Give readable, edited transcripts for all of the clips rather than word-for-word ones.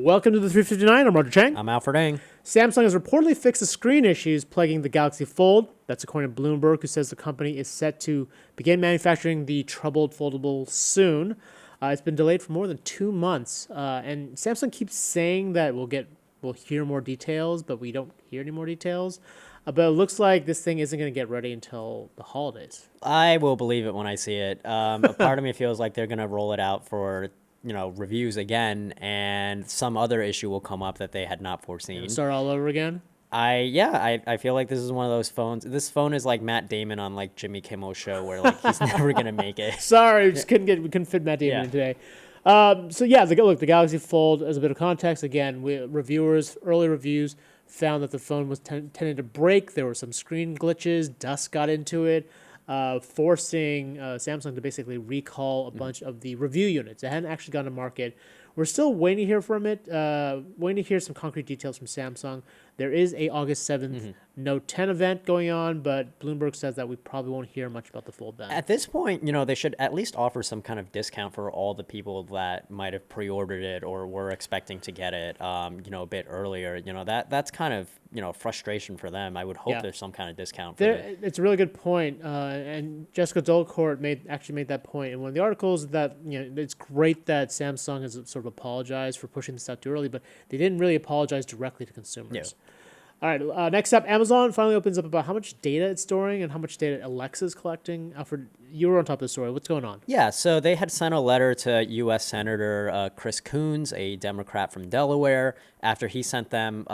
Welcome to the 359. I'm Roger Chang. I'm Alfred Ng. Samsung has reportedly fixed the screen issues plaguing the Galaxy Fold. That's according to Bloomberg, who says the company is set to begin manufacturing the troubled foldable soon. It's been delayed for more than 2 months, and Samsung keeps saying that we'll hear more details, but we don't hear any more details. But it looks like this thing isn't going to get ready until the holidays. I will believe it when I see it. A part of me feels like they're going to roll it out for reviews again, and some other issue will come up that they had not foreseen. Start all over again? I feel like this is one of those phones. This phone is like Matt Damon on like Jimmy Kimmel's show, where like he's never gonna make it. Sorry, we couldn't fit Matt Damon in today. The Galaxy Fold, as a bit of context, again, early reviews found that the phone was tending to break. There were some screen glitches, dust got into it, forcing Samsung to basically recall a bunch of the review units. It hadn't actually gone to market. We're still waiting to hear from it, waiting to hear some concrete details from Samsung. There is a August 7th Note 10 event going on, but Bloomberg says that we probably won't hear much about the Fold then. At this point, they should at least offer some kind of discount for all the people that might have pre-ordered it or were expecting to get it, a bit earlier. That's kind of, frustration for them. I would hope there's some kind of discount for it. It's a really good point, and Jessica Delacourt made that point in one of the articles that, it's great that Samsung has sort of apologized for pushing this out too early, but they didn't really apologize directly to consumers. Yeah. All right, next up, Amazon finally opens up about how much data it's storing and how much data Alexa's collecting. Alfred, you were on top of the story. What's going on? Yeah, so they had sent a letter to U.S. Senator Chris Coons, a Democrat from Delaware, after he sent them,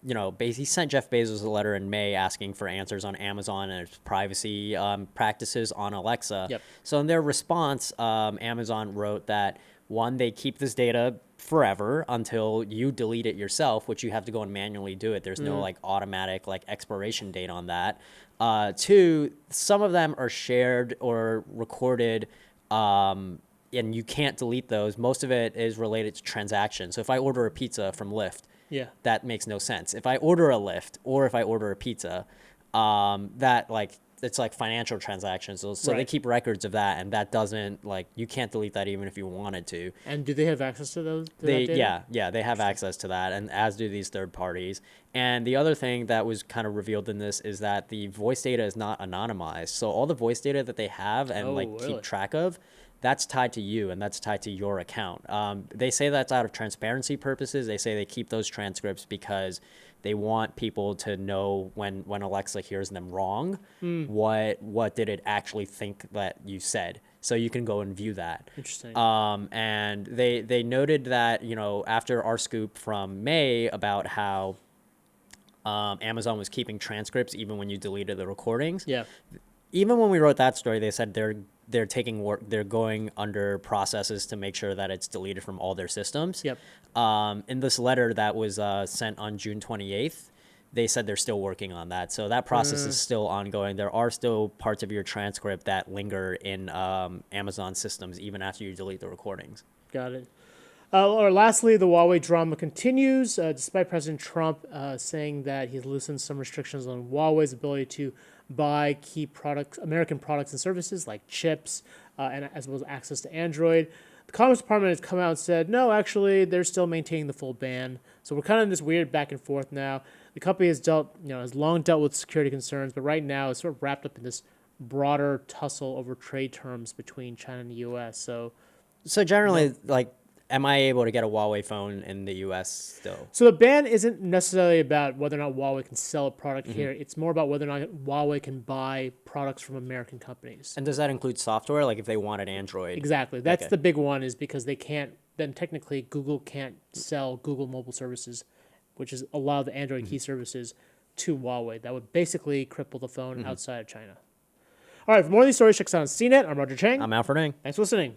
he sent Jeff Bezos a letter in May asking for answers on Amazon and its privacy practices on Alexa. Yep. So in their response, Amazon wrote that, one, they keep this data forever until you delete it yourself, which you have to go and manually do it. There's no automatic expiration date on that. Two, some of them are shared or recorded, and you can't delete those. Most of it is related to transactions. So if I order a pizza from Lyft, that makes no sense. If I order a Lyft or if I order a pizza, it's like financial transactions. So they keep records of that, and that doesn't you can't delete that even if you wanted to. And do they have access to those? They have access to that, and as do these third parties. And the other thing that was kind of revealed in this is that the voice data is not anonymized. So all the voice data that they have and keep track of, that's tied to you, and that's tied to your account. They say that's out of transparency purposes. They say they keep those transcripts because they want people to know when Alexa hears them wrong, what did it actually think that you said. So you can go and view that. Interesting. And they noted that, after our scoop from May about how Amazon was keeping transcripts even when you deleted the recordings. Yeah. Even when we wrote that story, they said they're taking work. They're going under processes to make sure that it's deleted from all their systems. Yep. In this letter that was sent on June 28th, they said they're still working on that. So that process is still ongoing. There are still parts of your transcript that linger in Amazon systems even after you delete the recordings. Got it. Lastly, the Huawei drama continues, despite President Trump saying that he's loosened some restrictions on Huawei's ability to buy key products, American products and services like chips, and as well as access to Android. The Commerce Department has come out and said, no, actually, they're still maintaining the full ban. So we're kind of in this weird back and forth now. The company has long dealt with security concerns, but right now it's sort of wrapped up in this broader tussle over trade terms between China and the U.S. So generally, am I able to get a Huawei phone in the U.S. still? So the ban isn't necessarily about whether or not Huawei can sell a product here. It's more about whether or not Huawei can buy products from American companies. And does that include software, like if they wanted Android? Exactly. That's the big one, is because they can't, then technically Google can't sell Google mobile services, which is allow the Android key services to Huawei. That would basically cripple the phone outside of China. All right, for more of these stories, check us out on CNET. I'm Roger Chang. I'm Alfred Ng. Thanks for listening.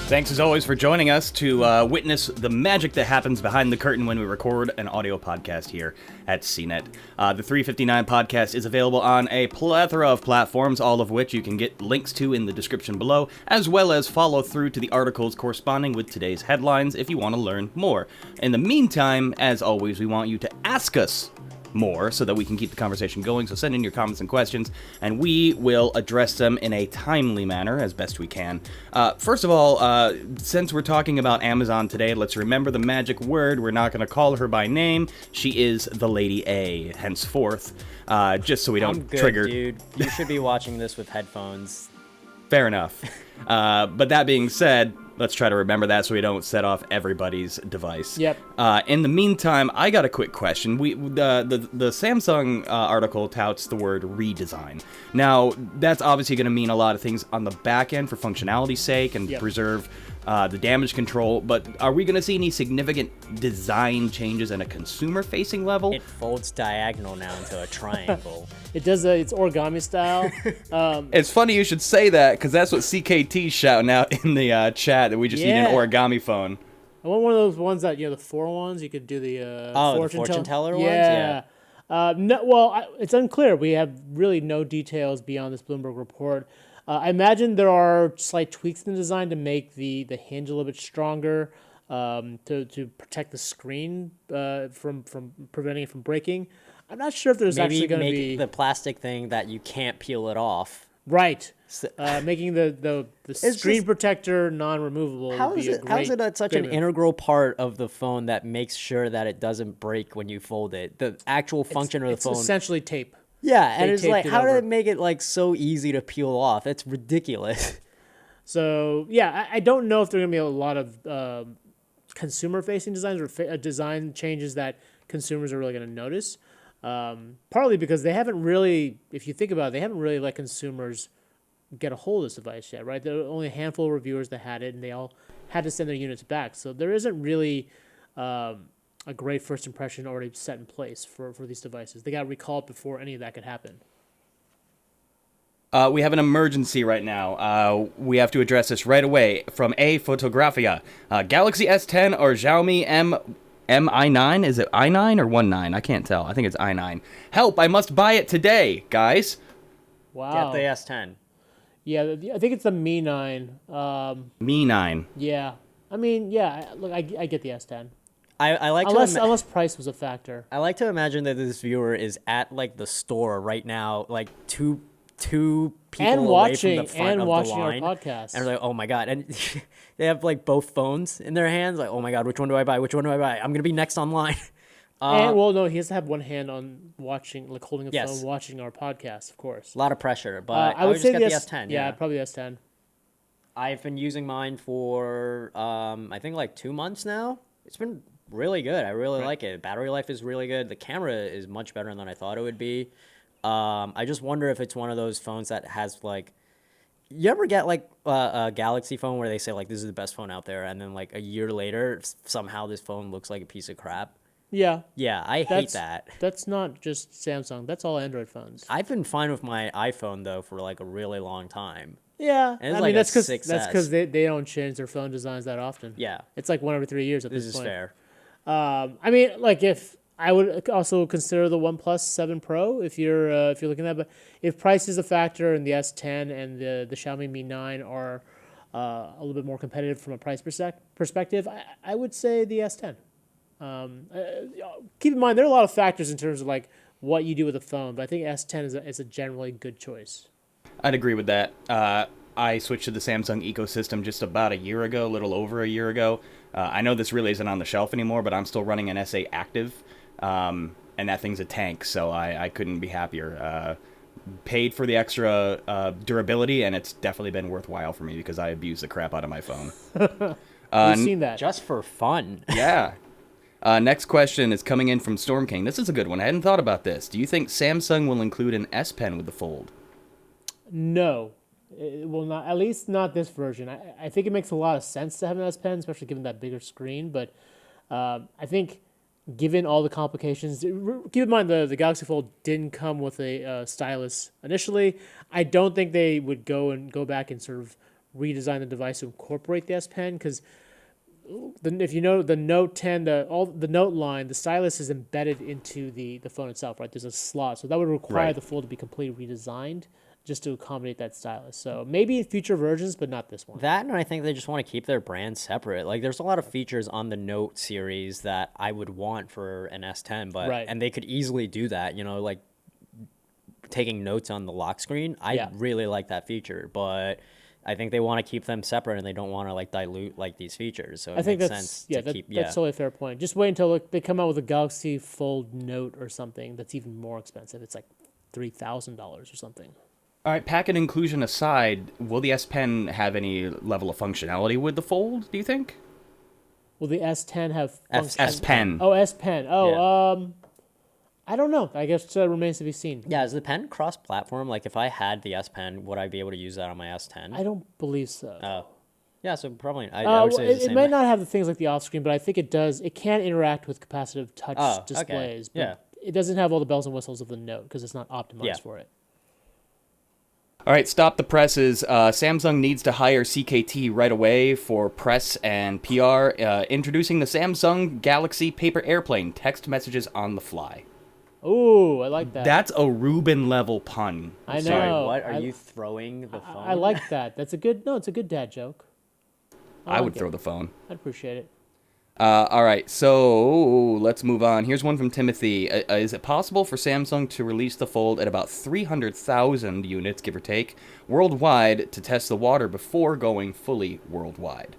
Thanks as always, for joining us to witness the magic that happens behind the curtain when we record an audio podcast here at CNET. The 359 podcast is available on a plethora of platforms, all of which you can get links to in the description below, as well as follow through to the articles corresponding with today's headlines if you want to learn more. In the meantime, as always, we want you to ask us more so that we can keep the conversation going. So send in your comments and questions, and we will address them in a timely manner as best we can. First of all, since we're talking about Amazon today, let's remember the magic word. We're not going to call her by name. She is the Lady A, henceforth, just so we don't I'm good, trigger. Dude, you should be watching this with headphones. Fair enough. But that being said, let's try to remember that so we don't set off everybody's device. Yep. In the meantime, I got a quick question. The Samsung article touts the word redesign. Now, that's obviously going to mean a lot of things on the back end for functionality's sake and preserve the damage control, but are we going to see any significant design changes at a consumer-facing level? It folds diagonal now into a triangle. It does. It's origami style. It's funny you should say that, because that's what CKT's shouting out in the chat, that we just need an origami phone. I want one of those ones that, the 4 ones. You could do the fortune teller ones? Yeah. No, well, it's unclear. We have really no details beyond this Bloomberg report. I imagine there are slight tweaks in the design to make the hinge a little bit stronger, to protect the screen from preventing it from breaking. I'm not sure if there's actually going to be the plastic thing that you can't peel it off. Right. Making the screen protector non-removable. How is it such an integral part of the phone that makes sure that it doesn't break when you fold it? The actual function of the phone. It's essentially tape. Yeah, and it's taped like, how over. did it make it like so easy to peel off? It's ridiculous. So yeah, I don't know if there are going to be a lot of consumer-facing designs or design changes that consumers are really going to notice. Partly because they haven't really, if you think about it, they haven't really let consumers get a hold of this device yet, right? There were only a handful of reviewers that had it, and they all had to send their units back. So there isn't really a great first impression already set in place for these devices. They got recalled before any of that could happen. We have an emergency right now. We have to address this right away. From A Photografia. Galaxy S10 or Xiaomi Mi9? Is it i9 or 19? I can't tell. I think it's i9. Help, I must buy it today, guys. Wow. Get the S10. Yeah, I think it's the Mi 9. Mi 9. Yeah. I mean, yeah, look, I get the S10. I like unless price was a factor. I like to imagine that this viewer is at like the store right now, like two people away from the front of the line, our podcast, and they're like, oh my god, and they have like both phones in their hands, like, oh my god, which one do I buy? Which one do I buy? I'm gonna be next online. No, he has to have one hand on watching, like holding a phone, watching our podcast, of course. A lot of pressure, but I would say just get the S10. Yeah, probably the S10. I've been using mine for I think like 2 months now. It's been really good. I really like it. Battery life is really good. The camera is much better than I thought it would be. I just wonder if it's one of those phones that has like, you ever get like a Galaxy phone where they say like this is the best phone out there, and then like a year later somehow this phone looks like a piece of crap. Yeah. Yeah, I hate that. That's not just Samsung. That's all Android phones. I've been fine with my iPhone though for like a really long time. Yeah, and I mean that's because they don't change their phone designs that often. Yeah, it's like 1 every 3 years at this point. This is fair. I mean, like if I would also consider the OnePlus 7 Pro if you're looking at that, but if price is a factor and the S10 and the Xiaomi Mi 9 are a little bit more competitive from a price perspective, I would say the S10. Keep in mind there are a lot of factors in terms of like what you do with a phone, but I think S10 is a generally good choice. I'd agree with that. I switched to the Samsung ecosystem just about a year ago, a little over a year ago. I know this really isn't on the shelf anymore, but I'm still running an S8 Active, and that thing's a tank, so I couldn't be happier. Paid for the extra durability, and it's definitely been worthwhile for me because I abuse the crap out of my phone. We've seen that. Just for fun. Yeah. Next question is coming in from Storm King. This is a good one. I hadn't thought about this. Do you think Samsung will include an S Pen with the Fold? No. It will not, at least not this version. I think it makes a lot of sense to have an S Pen, especially given that bigger screen. But I think given all the complications, keep in mind the Galaxy Fold didn't come with a stylus initially. I don't think they would go back and sort of redesign the device to incorporate the S Pen, because if you know the Note 10, the Note line, the stylus is embedded into the phone itself, right? There's a slot, so that would require the Fold to be completely redesigned just to accommodate that stylus. So maybe in future versions, but not this one. That, and I think they just want to keep their brand separate. Like, there's a lot of features on the Note series that I would want for an S10, but and they could easily do that. You know, like taking notes on the lock screen. I really like that feature, but I think they want to keep them separate, and they don't want to like dilute like these features. So it makes sense to keep. That's totally a fair point. Just wait until they come out with a Galaxy Fold Note or something that's even more expensive. It's like $3,000 or something. All right, packet inclusion aside, will the S Pen have any level of functionality with the Fold, do you think? Will the S10 have S Pen? Oh, S Pen. Oh, I don't know. I guess it remains to be seen. Yeah, is the Pen cross-platform? Like, if I had the S Pen, would I be able to use that on my S10? I don't believe so. Oh. Yeah, so probably. I would say it might not have the things like the off-screen, but I think it does. It can interact with capacitive touch displays. Okay. But it doesn't have all the bells and whistles of the Note because it's not optimized for it. All right, stop the presses. Samsung needs to hire CKT right away for press and PR. Introducing the Samsung Galaxy Paper Airplane, text messages on the fly. Oh, I like that. That's a Reuben level pun. I know. Sorry, what? Are you throwing the phone? I like that. It's a good dad joke. I would throw the phone. I'd appreciate it. All right, so let's move on. Here's one from Timothy. Is it possible for Samsung to release the Fold at about 300,000 units, give or take, worldwide to test the water before going fully worldwide?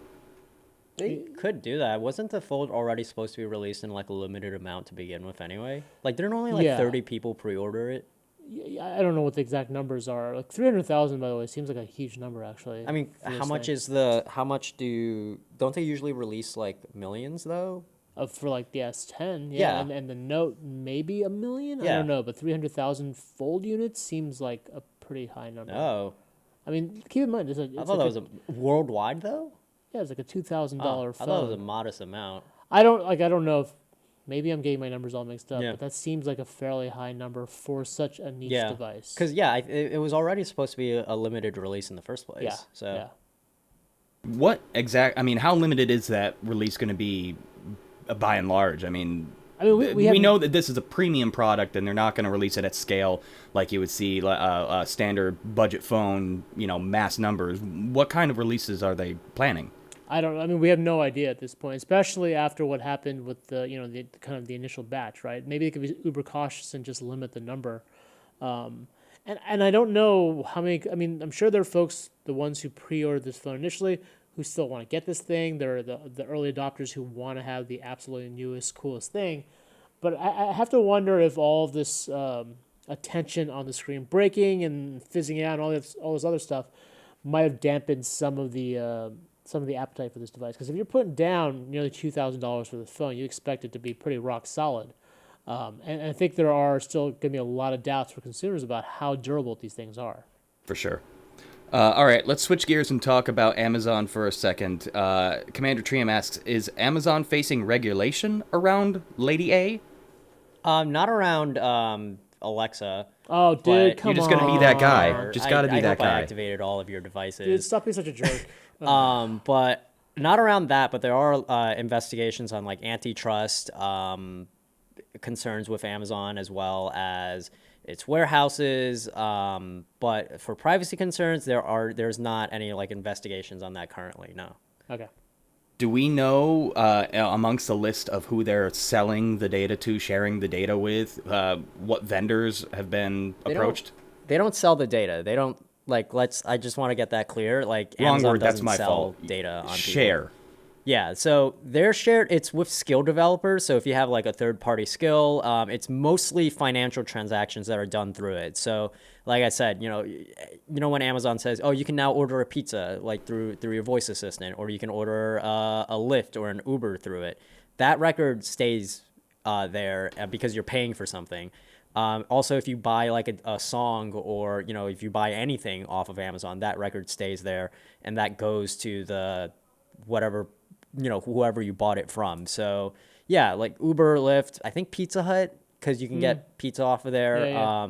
They could do that. Wasn't the Fold already supposed to be released in like a limited amount to begin with anyway? Like, didn't only like 30 people pre-order it? I don't know what the exact numbers are. Like 300,000, by the way, seems like a huge number actually. I mean, don't they usually release like millions though? For like the S10, Yeah. And the Note maybe 1 million. Yeah. I don't know, but 300,000 Fold units seems like a pretty high number. Oh, I mean, keep in mind, I thought that was worldwide though. Yeah, it's like a $2,000 phone. I thought it was a modest amount. I don't know if maybe I'm getting my numbers all mixed up, Yeah. but that seems like a fairly high number for such a niche device. Because it was already supposed to be a limited release in the first place. Yeah. So. Yeah. I mean, how limited is that release going to be by and large? I mean, we know that this is a premium product, and they're not going to release it at scale like you would see a standard budget phone, mass numbers. What kind of releases are they planning? We have no idea at this point, especially after what happened with the kind of the initial batch, right? Maybe they could be uber cautious and just limit the number. And I don't know how many. I mean, I'm sure there are folks, the ones who pre-ordered this phone initially, who still want to get this thing. There are the early adopters who want to have the absolutely newest, coolest thing. But I have to wonder if all of this attention on the screen breaking and fizzing out and all this other stuff might have dampened some of the appetite for this device. Because if you're putting down nearly $2,000 for the phone, you expect it to be pretty rock solid. And I think there are still going to be a lot of doubts for consumers about how durable these things are. For sure. All right, let's switch gears and talk about Amazon for a second. Commander Trium asks, is Amazon facing regulation around Lady A? Not around Alexa. Oh, dude, come on. You're just going to be that guy. Just got to be that guy. I activated all of your devices. Dude, stop being such a jerk. But not around that, but there are investigations on like antitrust concerns with Amazon, as well as its warehouses. But for privacy concerns, there's not any like investigations on that currently. No. Okay. Do we know amongst the list of who they're selling the data to, sharing the data with, what vendors have been approached? They don't sell the data. They don't I just want to get that clear. Like, Amazon doesn't sell data on share. People. Yeah, so they're shared. It's with skill developers. So if you have like a third-party skill, it's mostly financial transactions that are done through it. So, like I said, when Amazon says, "Oh, you can now order a pizza like through your voice assistant, or you can order a Lyft or an Uber through it," that record stays there because you're paying for something. Also, if you buy like a song, or if you buy anything off of Amazon, that record stays there, and that goes to the whatever. Whoever you bought it from. So yeah, like Uber, Lyft, I think Pizza Hut, because you can get pizza off of there. Yeah.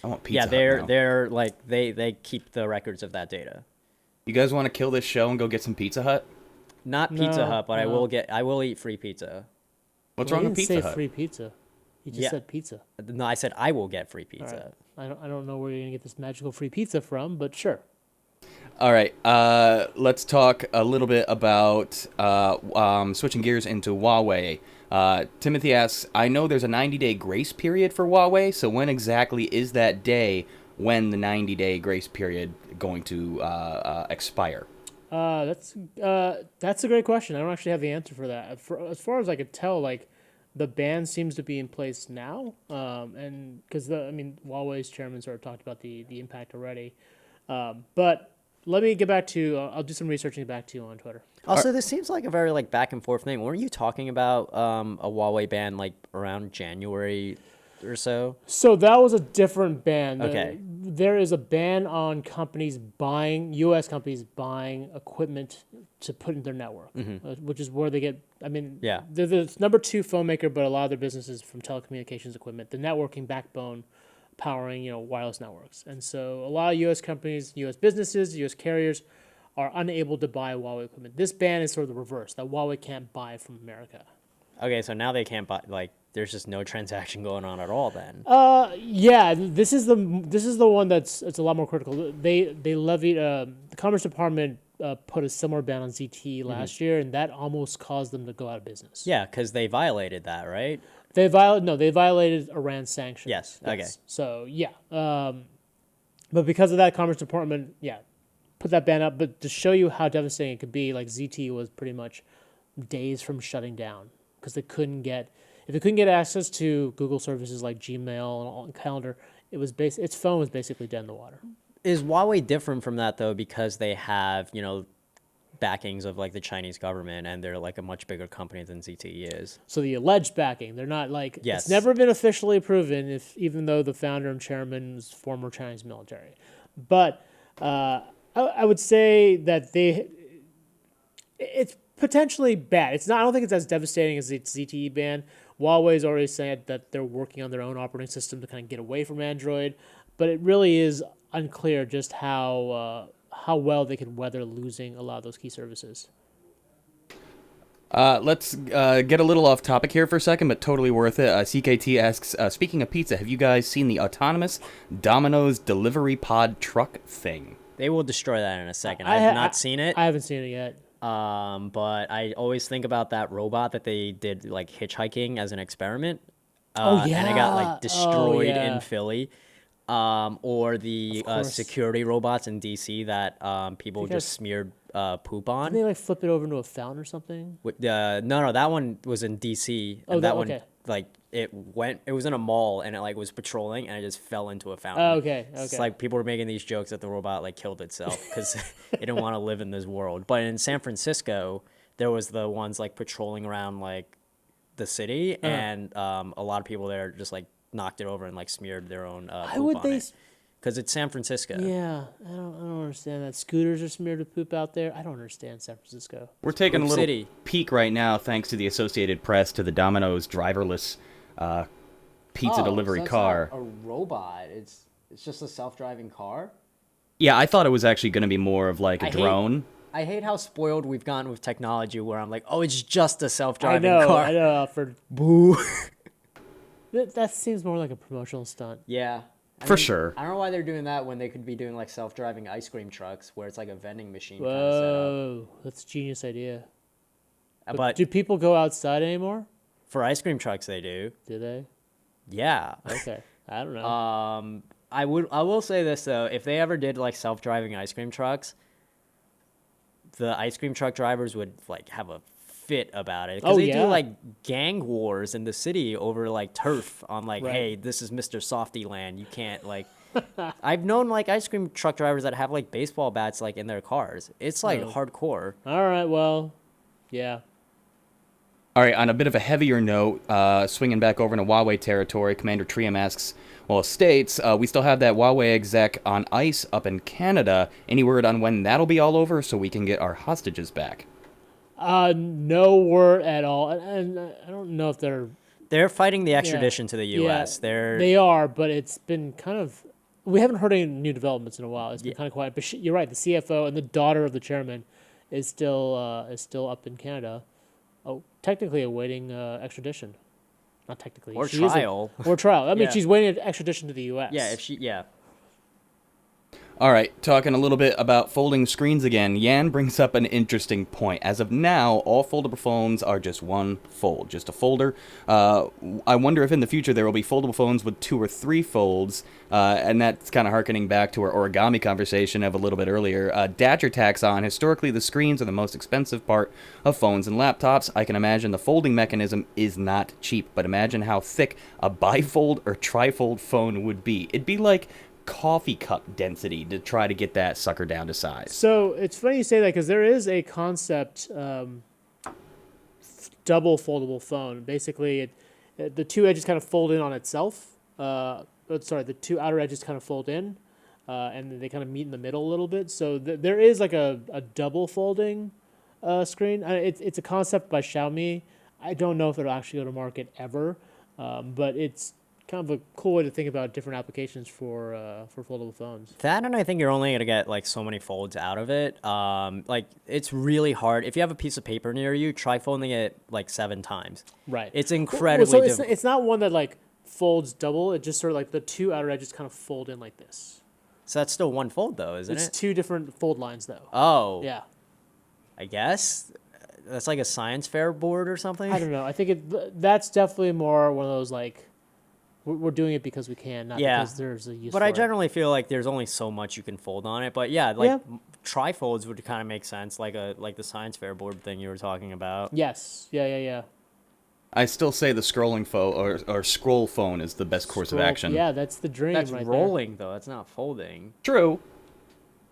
I want Pizza Hut now. they're like they keep the records of that data. You guys want to kill this show and go get some Pizza Hut? Not Pizza No, Hut, but no. I will eat free pizza. What's Well, wrong he with didn't Pizza say Hut? free pizza. He just Yeah. said pizza. No, I said I will get free All right. pizza. I don't know where you're gonna get this magical free pizza from, but sure. All right, let's talk a little bit about switching gears into Huawei. Timothy asks, I know there's a 90-day grace period for Huawei, so when exactly is that day when the 90-day grace period going to expire? That's a great question. I don't actually have the answer for that. As far as I could tell, like the ban seems to be in place now, and because Huawei's chairman sort of talked about the impact already. But let me get back to. I'll do some researching back to you on Twitter. Also, this seems like a very like back and forth thing. Weren't you talking about a Huawei ban like around January or so? So that was a different ban. Okay. There is a ban on U.S. companies buying equipment to put in their network, which is where they get. Yeah. They're the number 2 phone maker, but a lot of their business is from telecommunications equipment, the networking backbone, powering wireless networks. And so a lot of U.S. companies, U.S. businesses, U.S. carriers are unable to buy Huawei equipment. This ban is sort of the reverse, that Huawei can't buy from America. Okay, so now they can't buy. Like, there's just no transaction going on at all. Then. Yeah, this is the one it's a lot more critical. They levied the Commerce Department put a similar ban on ZTE last year, and that almost caused them to go out of business. Yeah, because they violated that, right? They violated Iran's sanctions. Yes. Okay. So yeah, but because of that, Commerce Department put that ban up. But to show you how devastating it could be, like ZTE was pretty much days from shutting down because they couldn't get access to Google services like Gmail and Calendar. Its phone was basically dead in the water. Is Huawei different from that though because they have backings of like the Chinese government and they're like a much bigger company than ZTE is? So the alleged backing, they're not like Yes. It's never been officially proven. Even though the founder and chairman is former Chinese military, but I would say that it's potentially bad. It's not. I don't think it's as devastating as the ZTE ban. Huawei's already said that they're working on their own operating system to kind of get away from Android, but it really is unclear just how well they could weather losing a lot of those key services. Let's get a little off topic here for a second, but totally worth it. CKT asks, speaking of pizza, have you guys seen the autonomous Domino's delivery pod truck thing? They will destroy that in a second. I have not seen it. I haven't seen it yet. But I always think about that robot that they did like hitchhiking as an experiment. Oh, And it got yeah. like destroyed yeah. in Philly. Or the course. security robots in DC that people Because- just smeared poop on. Didn't they like flip it over into a fountain or something? No, that one was in DC. And that one, okay. like, it was in a mall and it like was patrolling and it just fell into a fountain. Oh, okay. It's like people were making these jokes that the robot like killed itself because it didn't want to live in this world. But in San Francisco, there was the ones like patrolling around like the city, and a lot of people there just like knocked it over and like smeared their own poop on it. Because it's San Francisco. Yeah, I don't understand that. Scooters are smeared with poop out there. I don't understand San Francisco. We're taking Poop a little City. peek right now, thanks to the Associated Press, to the Domino's driverless pizza delivery car. A robot. It's just a self-driving car. Yeah, I thought it was actually going to be more of like a drone. I hate how spoiled we've gotten with technology where I'm like, oh, it's just a self-driving car. I know, Alfred. Boo. That seems more like a promotional stunt. Yeah. For sure. I don't know why they're doing that when they could be doing like self-driving ice cream trucks where it's like a vending machine kind of Whoa, that's a genius idea. setup. But Do people go outside anymore? for ice cream trucks, they do. Do they? Yeah. Okay, I don't know. I will say this though, if they ever did like self-driving ice cream trucks, the ice cream truck drivers would like have a fit about it because they do like gang wars in the city over like turf on like, Right. hey, this is Mr. Softy Land, you can't like. I've known like ice cream truck drivers that have like baseball bats like in their cars. It's like hardcore. All right, well, yeah. All right, on a bit of a heavier note, swinging back over into Huawei territory, Commander Trium asks, states, we still have that Huawei exec on ice up in Canada. Any word on when that'll be all over so we can get our hostages back? No word at all. And I don't know if They're fighting the extradition to the U.S. Yeah, they are, but it's been kind of We haven't heard any new developments in a while. It's been kind of quiet. But you're right. The CFO and the daughter of the chairman is still up in Canada. Oh, technically awaiting extradition. Not technically. Or She trial. Or trial. I mean, Yeah. she's waiting extradition to the U.S. Yeah. All right, talking a little bit about folding screens again, Yan brings up an interesting point. As of now, all foldable phones are just one fold, just a folder. I wonder if in the future there will be foldable phones with 2 or 3 folds, and that's kind of harkening back to our origami conversation of a little bit earlier. Datcher tacks on, historically the screens are the most expensive part of phones and laptops. I can imagine the folding mechanism is not cheap, but imagine how thick a bifold or trifold phone would be. It'd be like coffee cup density to try to get that sucker down to size. So it's funny you say that because there is a concept, double foldable phone. Basically, the 2 edges kind of fold in on itself. The 2 outer edges kind of fold in, and then they kind of meet in the middle a little bit. So there is like a double folding screen. It's a concept by Xiaomi. I don't know if it'll actually go to market ever, but it's kind of a cool way to think about different applications for foldable phones. That, and I think you're only gonna get like so many folds out of it. Like it's really hard. If you have a piece of paper near you, try folding it like 7 times. Right. It's incredibly difficult. It's not one that like folds double. It just sort of like the 2 outer edges kind of fold in like this. So that's still one fold though, isn't It's it? 2 different fold lines though. Oh. Yeah. I guess that's like a science fair board or something. I don't know. I think that's definitely more one of those like we're doing it because we can, not because there's a use. But for I it. generally feel like there's only so much you can fold on it. But yeah, like trifolds would kind of make sense, like the science fair board thing you were talking about. Yes. Yeah. I still say the scrolling phone or scroll phone is the best course of action. Yeah, that's the dream. That's right rolling though. That's not folding. True.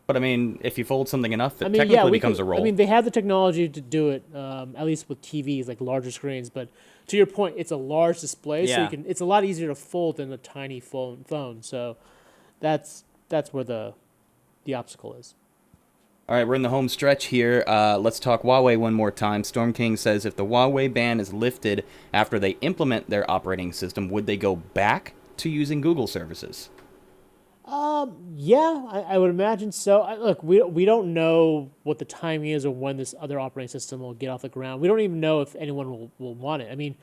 But I mean, if you fold something enough, it there. technically becomes a roll. I mean, they have the technology to do it, at least with TVs, like larger screens. But to your point, it's a large display, so it's a lot easier to fold than a tiny phone. So that's where the obstacle is. All right, we're in the home stretch here. Let's talk Huawei one more time. Storm King says if the Huawei ban is lifted after they implement their operating system, would they go back to using Google services? Yeah, I would imagine so. Look, we don't know what the timing is or when this other operating system will get off the ground. We don't even know if anyone will want it. I mean,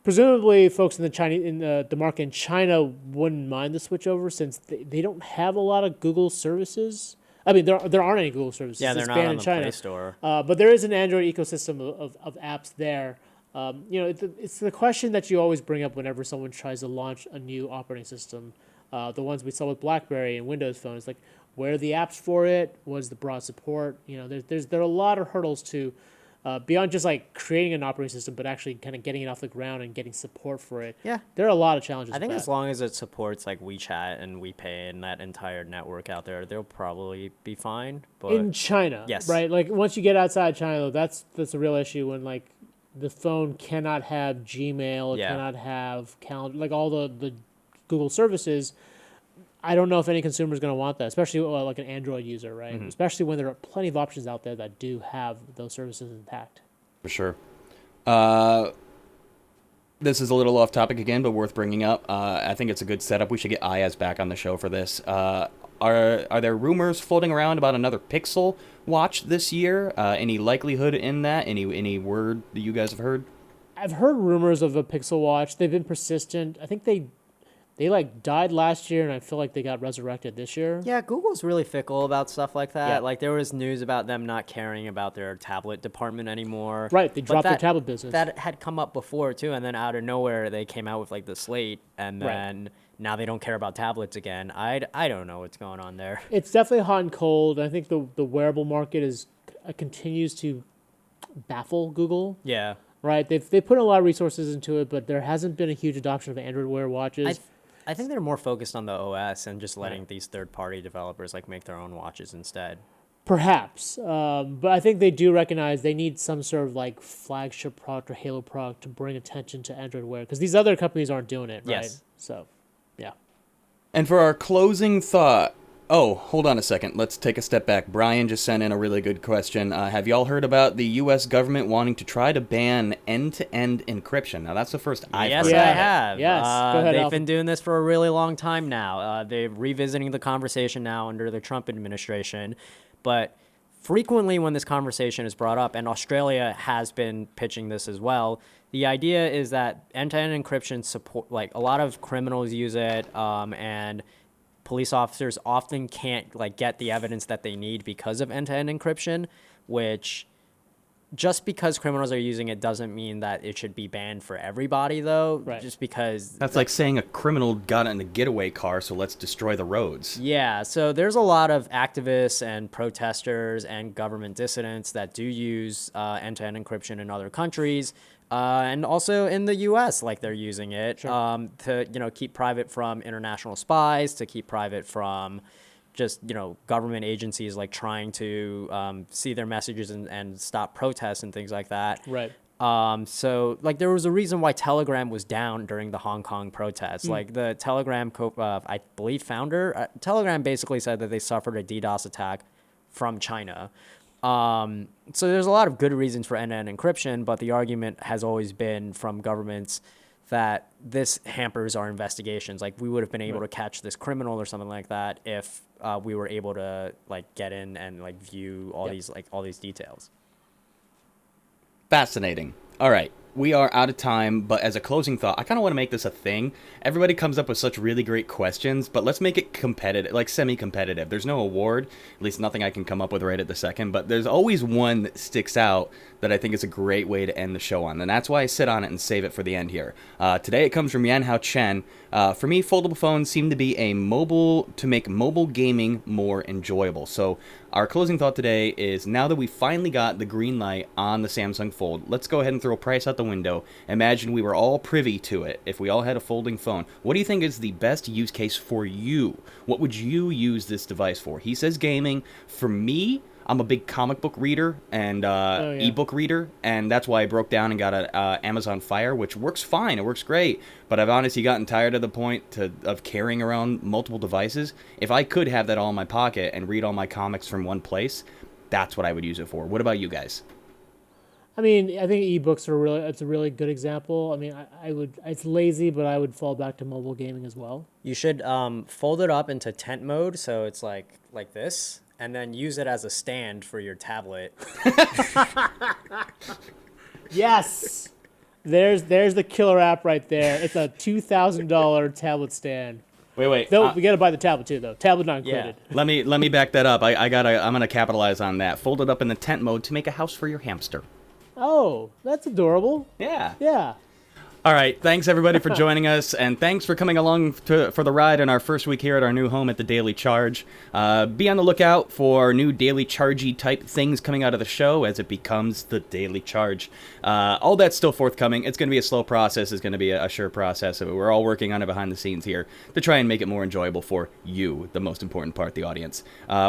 presumably, folks in the market in China wouldn't mind the switch over since they don't have a lot of Google services. I mean, there aren't any Google services. Yeah, they're it's not banned on in the China. Play Store. But there is an Android ecosystem of apps there. It's the question that you always bring up whenever someone tries to launch a new operating system. The ones we saw with BlackBerry and Windows phones, like where are the apps for it? Was the broad support? There are a lot of hurdles to beyond just like creating an operating system, but actually kind of getting it off the ground and getting support for it. Yeah, there are a lot of challenges. I think with as long as it supports like WeChat and WePay and that entire network out there, they'll probably be fine. But in China, yes, right? Like once you get outside China, though, that's a real issue when like the phone cannot have Gmail, it cannot have calendar, like all the Google services. I don't know if any consumer is going to want that, especially like an Android user, right? Mm-hmm. Especially when there are plenty of options out there that do have those services intact. For sure. This is a little off topic again, but worth bringing up. I think it's a good setup. We should get Ayaz back on the show for this. Are there rumors floating around about another Pixel watch this year? Any likelihood in that? Any word that you guys have heard? I've heard rumors of a Pixel watch. They've been persistent. I think they like died last year, and I feel like they got resurrected this year. Yeah, Google's really fickle about stuff like that. Yeah. Like there was news about them not caring about their tablet department anymore. Right, they dropped their tablet business. That had come up before too, and then out of nowhere they came out with like the Slate, and then now they don't care about tablets again. I don't know what's going on there. It's definitely hot and cold. I think the wearable market continues to baffle Google. Yeah. Right, they've put a lot of resources into it, but there hasn't been a huge adoption of Android Wear watches. I think they're more focused on the OS and just letting these third-party developers like make their own watches instead. Perhaps, but I think they do recognize they need some sort of like flagship product or halo product to bring attention to Android Wear because these other companies aren't doing it, right? Yes. So, yeah. And for our closing thought, Oh, hold on a second. Let's take a step back. Brian just sent in a really good question. Have y'all heard about the U.S. government wanting to try to ban end-to-end encryption? Now, that's the first I've Yes, heard I about it. have. Yes. Go ahead, they've Alfred. been doing this for a really long time now. They're revisiting the conversation now under the Trump administration. But frequently when this conversation is brought up, and Australia has been pitching this as well, the idea is that end-to-end encryption support, like a lot of criminals use it, and police officers often can't get the evidence that they need because of end-to-end encryption, which just because criminals are using it doesn't mean that it should be banned for everybody, though. Right. Just because That's like saying a criminal got in a getaway car, so let's destroy the roads. yeah, so there's a lot of activists and protesters and government dissidents that do use end-to-end encryption in other countries, and also in the U.S. They're using it to keep private from international spies, to keep private from just government agencies trying to see their messages and stop protests and things like that. Right. So there was a reason why Telegram was down during the Hong Kong protests. The Telegram, I believe, founder, Telegram basically said that they suffered a DDoS attack from China. So there's a lot of good reasons for end-to-end encryption, but the argument has always been from governments that this hampers our investigations. We would have been able to catch this criminal or something like that if we were able to get in and view all these details. Fascinating. All right. We are out of time, but as a closing thought, I kind of want to make this a thing. Everybody comes up with such really great questions, but let's make it competitive, semi-competitive. There's no award, at least nothing I can come up with right at the second, but there's always one that sticks out that I think is a great way to end the show on, and that's why I sit on it and save it for the end here. Today it comes from Yanhao Chen. For me, foldable phones seem to be to make mobile gaming more enjoyable. So our closing thought today is, now that we finally got the green light on the Samsung Fold, let's go ahead and throw a price out the window. Imagine we were all privy to it. If we all had a folding phone, what do you think is the best use case for you? What would you use this device for? He says gaming. For me, I'm a big comic book reader and ebook reader, and that's why I broke down and got an Amazon Fire, which works fine. It works great, but I've honestly gotten tired of the point of carrying around multiple devices. If I could have that all in my pocket and read all my comics from one place, that's what I would use it for. What about you guys? I mean, I think ebooks it's a really good example. I mean, it's lazy, but I would fall back to mobile gaming as well. You should fold it up into tent mode, so it's like this, and then use it as a stand for your tablet. Yes, there's the killer app right there. It's a $2,000 tablet stand. Wait. Though we gotta buy the tablet too, though. Tablet not included. Yeah. Let me back that up. I'm gonna capitalize on that. Fold it up in the tent mode to make a house for your hamster. Oh, that's adorable. Yeah. Yeah. All right. Thanks, everybody, for joining us, and thanks for coming along for the ride in our first week here at our new home at the Daily Charge. Be on the lookout for new Daily Chargey type things coming out of the show as it becomes the Daily Charge. All that's still forthcoming. It's going to be a slow process. It's going to be a sure process. We're all working on it behind the scenes here to try and make it more enjoyable for you, the most important part, the audience.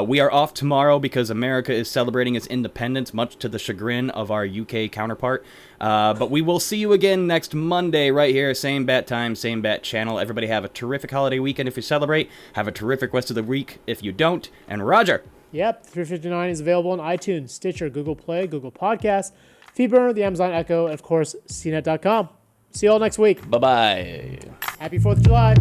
We are off tomorrow because America is celebrating its independence, much to the chagrin of our UK counterpart. But we will see you again next Monday right here, same bat time, same bat channel. Everybody have a terrific holiday weekend if you celebrate. Have a terrific rest of the week if you don't. And Roger. Yep, 359 is available on iTunes, Stitcher, Google Play, Google Podcasts, Feedburner, the Amazon Echo, and of course, CNET.com. See you all next week. Bye-bye. Happy 4th of July.